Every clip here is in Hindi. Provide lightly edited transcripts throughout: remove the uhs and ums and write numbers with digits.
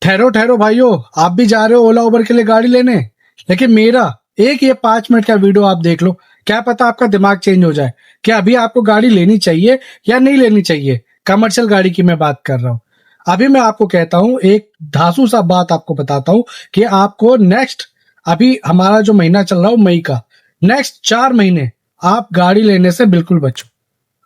ठहरो ठहरो भाइयों, आप भी जा रहे हो ओला उबर के लिए गाड़ी लेने। लेकिन मेरा एक ये 5 मिनट का वीडियो आप देख लो, क्या पता आपका दिमाग चेंज हो जाए कि अभी आपको गाड़ी लेनी चाहिए या नहीं लेनी चाहिए। कमर्शियल गाड़ी की मैं बात कर रहा हूँ। अभी मैं आपको कहता हूँ, एक धांसू सा बात आपको बताता हूँ कि आपको नेक्स्ट, अभी हमारा जो महीना चल रहा है मई का, नेक्स्ट 4 महीने आप गाड़ी लेने से बिल्कुल बचो।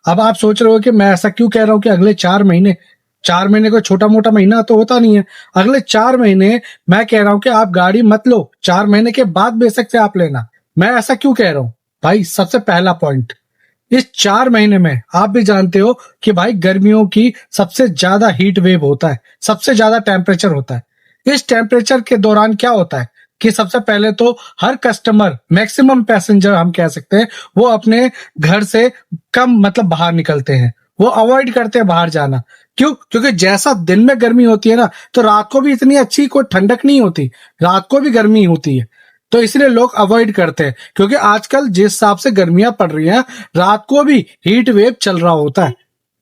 अब आप सोच रहे हो कि मैं ऐसा क्यों कह रहा हूं कि अगले 4 महीने, 4 महीने कोई छोटा मोटा महीना तो होता नहीं है। अगले 4 महीने मैं कह रहा हूं कि आप गाड़ी मत लो, 4 महीने के बाद बेशक से आप लेना। मैं ऐसा क्यों कह रहा हूं भाई? सबसे पहला पॉइंट, इस 4 महीने में आप भी जानते हो कि भाई गर्मियों की सबसे ज्यादा हीट वेव होता है, सबसे ज्यादा टेम्परेचर होता है। इस टेम्परेचर के दौरान क्या होता है कि सबसे पहले तो हर कस्टमर, मैक्सिमम पैसेंजर हम कह सकते हैं, वो अपने घर से कम मतलब बाहर निकलते हैं, वो अवॉइड करते हैं बाहर जाना। क्यों? क्योंकि जैसा दिन में गर्मी होती है ना, तो रात को भी इतनी अच्छी कोई ठंडक नहीं होती, रात को भी गर्मी होती है। तो इसलिए लोग अवॉइड करते हैं, क्योंकि आजकल जिस हिसाब से गर्मियां पड़ रही हैं, रात को भी हीट वेव चल रहा होता है,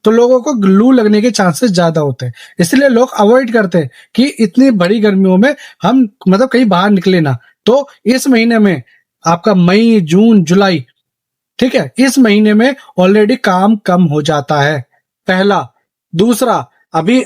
तो लोगों को लू लगने के चांसेस ज्यादा होते हैं। इसलिए लोग अवॉइड करते हैं कि इतनी बड़ी गर्मियों में हम मतलब कहीं बाहर निकले ना। तो इस महीने में आपका मई जून जुलाई, ठीक है, इस महीने में ऑलरेडी काम कम हो जाता है, पहला। दूसरा, अभी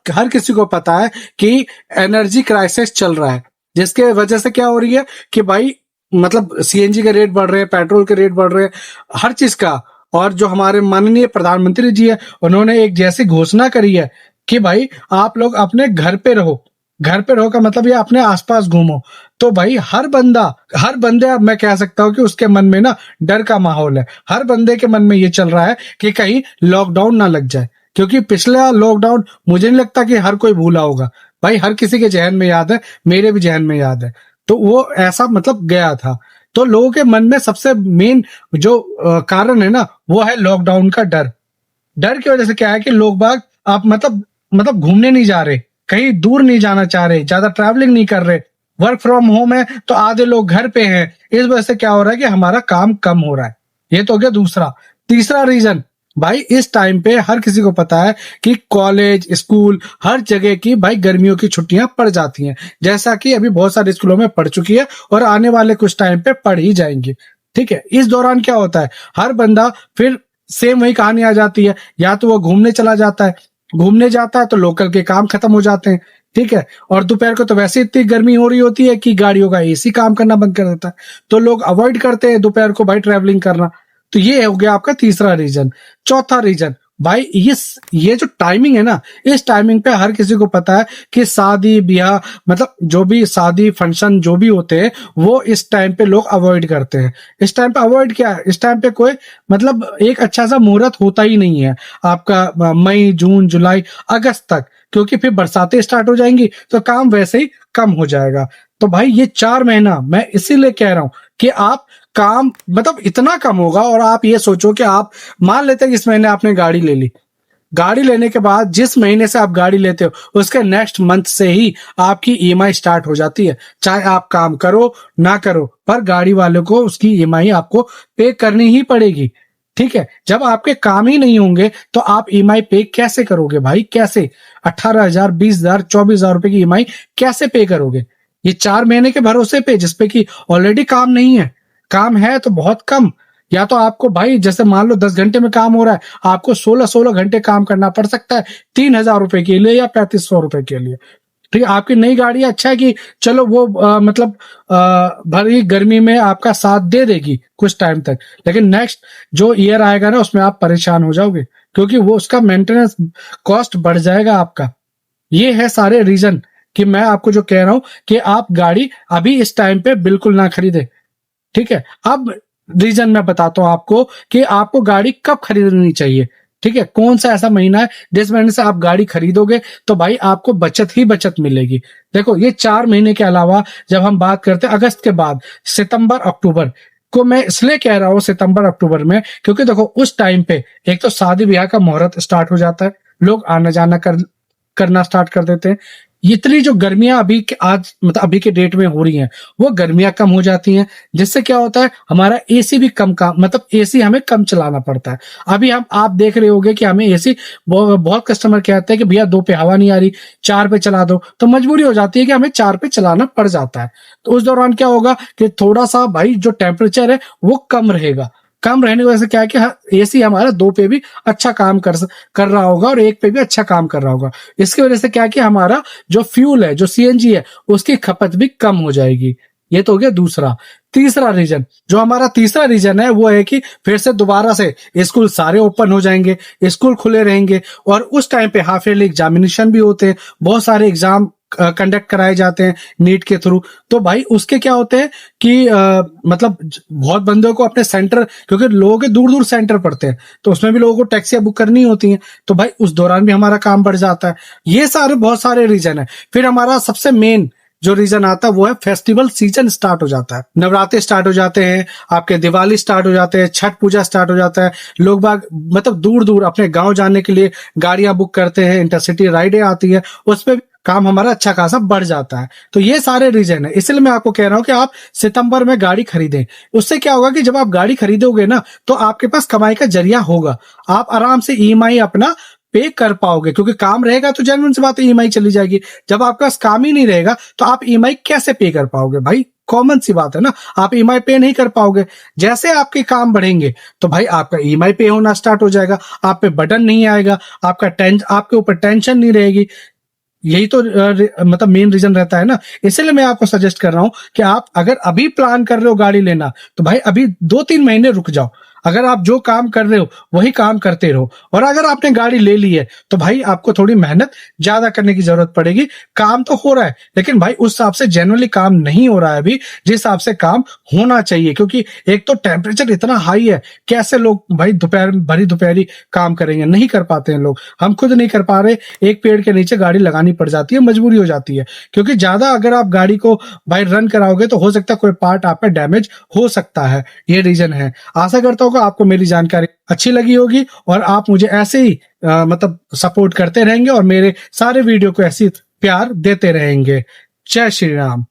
हर किसी को पता है कि एनर्जी क्राइसिस चल रहा है, जिसके वजह से क्या हो रही है कि भाई मतलब सीएनजी के रेट बढ़ रहे हैं, पेट्रोल के रेट बढ़ रहे हैं, हर चीज का। और जो हमारे माननीय प्रधानमंत्री जी है, उन्होंने एक जैसी घोषणा करी है कि भाई आप लोग अपने घर पे रहो। घर पे रहो का मतलब ये अपने आसपास घूमो। तो भाई हर बंदे, अब मैं कह सकता हूँ कि उसके मन में ना डर का माहौल है। हर बंदे के मन में ये चल रहा है कि कहीं लॉकडाउन ना लग जाए, क्योंकि पिछला लॉकडाउन मुझे नहीं लगता कि हर कोई भूला होगा। भाई हर किसी के जहन में याद है, मेरे भी जहन में याद है। तो वो ऐसा मतलब गया था। तो लोगों के मन में सबसे मेन जो कारण है ना, वो है लॉकडाउन का डर। डर की वजह से क्या है कि लोग बाग आप मतलब घूमने नहीं जा रहे, कहीं दूर नहीं जाना चाह रहे, ज्यादा ट्रैवलिंग नहीं कर रहे। वर्क फ्रॉम होम है तो आधे लोग घर पे हैं। इस वजह से क्या हो रहा है कि हमारा काम कम हो रहा है। ये तो हो गया दूसरा। तीसरा रीजन, भाई इस टाइम पे हर किसी को पता है कि कॉलेज स्कूल हर जगह की भाई गर्मियों की छुट्टियां पड़ जाती हैं, जैसा कि अभी बहुत सारे स्कूलों में पड़ चुकी है और आने वाले कुछ टाइम पे पड़ ही जाएंगी। ठीक है, इस दौरान क्या होता है, हर बंदा फिर सेम वही कहानी आ जाती है, या तो वो घूमने चला जाता है, घूमने जाता है तो लोकल के काम खत्म हो जाते हैं। ठीक है, और दोपहर को तो वैसे इतनी गर्मी हो रही होती है कि गाड़ियों का एसी काम करना बंद कर देता है, तो लोग अवॉइड करते हैं दोपहर को भाई ट्रैवलिंग करना। तो ये हो गया आपका तीसरा रीजन। चौथा रीजन, भाई ये जो टाइमिंग है ना, इस टाइमिंग पे हर किसी को पता है कि शादी ब्याह मतलब जो भी शादी फंक्शन जो भी होते हैं, वो इस टाइम पे लोग अवॉइड करते हैं। इस टाइम पे अवॉइड क्या है, इस टाइम पे कोई मतलब एक अच्छा सा मुहूर्त होता ही नहीं है आपका मई जून जुलाई अगस्त तक, क्योंकि फिर बरसातें स्टार्ट हो जाएंगी तो काम वैसे ही कम हो जाएगा। तो भाई ये 4 महीना मैं इसीलिए कह रहा हूं कि आप काम मतलब इतना कम होगा। और आप ये सोचो कि आप मान लेते हैं कि इस महीने आपने गाड़ी ले ली, गाड़ी लेने के बाद जिस महीने से आप गाड़ी लेते हो उसके नेक्स्ट मंथ से ही आपकी ईएमआई स्टार्ट हो जाती है। चाहे आप काम करो ना करो, पर गाड़ी वाले को उसकी ईएमआई आपको पे करनी ही पड़ेगी। ठीक है, जब आपके काम ही नहीं होंगे तो आप ईएमआई पे कैसे करोगे भाई? कैसे 18,000 20,000 24,000 रुपए की ईएमआई कैसे पे करोगे? ये 4 महीने के भरोसे पे, जिसपे कि ऑलरेडी काम नहीं है, काम है तो बहुत कम। या तो आपको भाई जैसे मान लो 10 घंटे में काम हो रहा है, आपको 16-16 घंटे काम करना पड़ सकता है 3,000 रुपए के लिए या 3500 रुपए के लिए। ठीक है, आपकी नई गाड़ी अच्छा है कि चलो वो मतलब भरी गर्मी में आपका साथ दे देगी कुछ टाइम तक, लेकिन नेक्स्ट जो ईयर आएगा ना उसमें आप परेशान हो जाओगे, क्योंकि वो उसका मेंटेनेंस कॉस्ट बढ़ जाएगा आपका। ये है सारे रीजन कि मैं आपको जो कह रहा हूं कि आप गाड़ी अभी इस टाइम पे बिल्कुल ना खरीदे। ठीक है, अब रीजन मैं बताता हूं आपको कि आपको गाड़ी कब खरीदनी चाहिए। ठीक है, कौन सा ऐसा महीना है जिस महीने से आप गाड़ी खरीदोगे तो भाई आपको बचत ही बचत मिलेगी। देखो, ये 4 महीने के अलावा जब हम बात करते हैं अगस्त के बाद, सितंबर अक्टूबर को मैं इसलिए कह रहा हूं सितंबर अक्टूबर में, क्योंकि देखो उस टाइम पे एक तो शादी ब्याह का मुहूर्त स्टार्ट हो जाता है, लोग आना जाना करना स्टार्ट कर देते हैं। इतनी जो गर्मियां अभी के आज मतलब अभी के डेट में हो रही हैं, वो गर्मियां कम हो जाती हैं, जिससे क्या होता है हमारा एसी भी कम काम मतलब एसी हमें कम चलाना पड़ता है। अभी हम आप देख रहे होंगे कि हमें एसी बहुत कस्टमर कहते हैं कि भैया 2 पे हवा नहीं आ रही, 4 पे चला दो, तो मजबूरी हो जाती है कि हमें 4 पे चलाना पड़ जाता है। तो उस दौरान क्या होगा कि थोड़ा सा भाई जो टेम्परेचर है वो कम रहेगा। कम रहने की वजह से क्या है कि एसी हमारा 2 पे भी अच्छा काम कर रहा होगा और 1 पे भी अच्छा काम कर रहा होगा। इसकी वजह से क्या है कि हमारा जो फ्यूल है, जो सीएनजी है, उसकी खपत भी कम हो जाएगी। ये तो हो गया दूसरा। तीसरा रीजन, जो हमारा तीसरा रीजन है वो है कि फिर से दोबारा से स्कूल सारे ओपन हो जाएंगे, स्कूल खुले रहेंगे और उस टाइम पे हाफ ईयरली एग्जामिनेशन भी होते हैं, बहुत सारे एग्जाम कंडक्ट कराए जाते हैं नीट के थ्रू। तो भाई उसके क्या होते हैं कि मतलब बहुत बंदों को अपने सेंटर, क्योंकि लोगों के दूर दूर सेंटर पड़ते हैं, तो उसमें भी लोगों को टैक्सियां बुक करनी होती हैं, तो भाई उस दौरान भी हमारा काम बढ़ जाता है। ये सारे बहुत सारे रीजन है। फिर हमारा सबसे मेन जो रीजन आता है वो है फेस्टिवल सीजन स्टार्ट हो जाता है, नवरात्रे स्टार्ट हो जाते हैं, आपके दिवाली स्टार्ट हो जाते हैं, छठ पूजा स्टार्ट हो जाता है। लोग बाग मतलब दूर दूर अपने गांव जाने के लिए गाड़ियां बुक करते हैं, इंटरसिटी राइडें आती है, उस पर काम हमारा अच्छा खासा बढ़ जाता है। तो ये सारे रीजन है, इसलिए मैं आपको कह रहा हूं कि आप सितंबर में गाड़ी खरीदें। उससे क्या होगा कि जब आप गाड़ी खरीदोगे ना, तो आपके पास कमाई का जरिया होगा, आप आराम से ईएमआई अपना पे कर पाओगे, क्योंकि काम रहेगा तो जेन्युइन सी बात है ईएमआई चली जाएगी। जब आपके पास काम ही नहीं रहेगा तो आप ईएमआई कैसे पे कर पाओगे भाई? कॉमन सी बात है ना, आप ईएमआई पे नहीं कर पाओगे। जैसे आपके काम बढ़ेंगे तो भाई आपका ईएमआई पे होना स्टार्ट हो जाएगा, आप पे बटन नहीं आएगा, आपके ऊपर टेंशन नहीं रहेगी। यही तो मतलब मेन रीजन रहता है ना। इसलिए मैं आपको सजेस्ट कर रहा हूं कि आप अगर अभी प्लान कर रहे हो गाड़ी लेना, तो भाई अभी 2-3 महीने रुक जाओ। अगर आप जो काम कर रहे हो वही काम करते रहो, और अगर आपने गाड़ी ले ली है तो भाई आपको थोड़ी मेहनत ज्यादा करने की जरूरत पड़ेगी। काम तो हो रहा है, लेकिन भाई उस हिसाब से जनरली काम नहीं हो रहा है अभी जिस हिसाब से काम होना चाहिए, क्योंकि एक तो टेम्परेचर इतना हाई है, कैसे लोग भाई दोपहर भरी दोपहरी काम करेंगे? नहीं कर पाते हैं लोग, हम खुद नहीं कर पा रहे, एक पेड़ के नीचे गाड़ी लगानी पड़ जाती है, मजबूरी हो जाती है। क्योंकि ज्यादा अगर आप गाड़ी को भाई रन कराओगे तो हो सकता है कोई पार्ट आपका डैमेज हो सकता है। ये रीजन है। आशा करता हूँ कि आपको मेरी जानकारी अच्छी लगी होगी और आप मुझे ऐसे ही मतलब सपोर्ट करते रहेंगे और मेरे सारे वीडियो को ऐसी प्यार देते रहेंगे। जय श्री राम।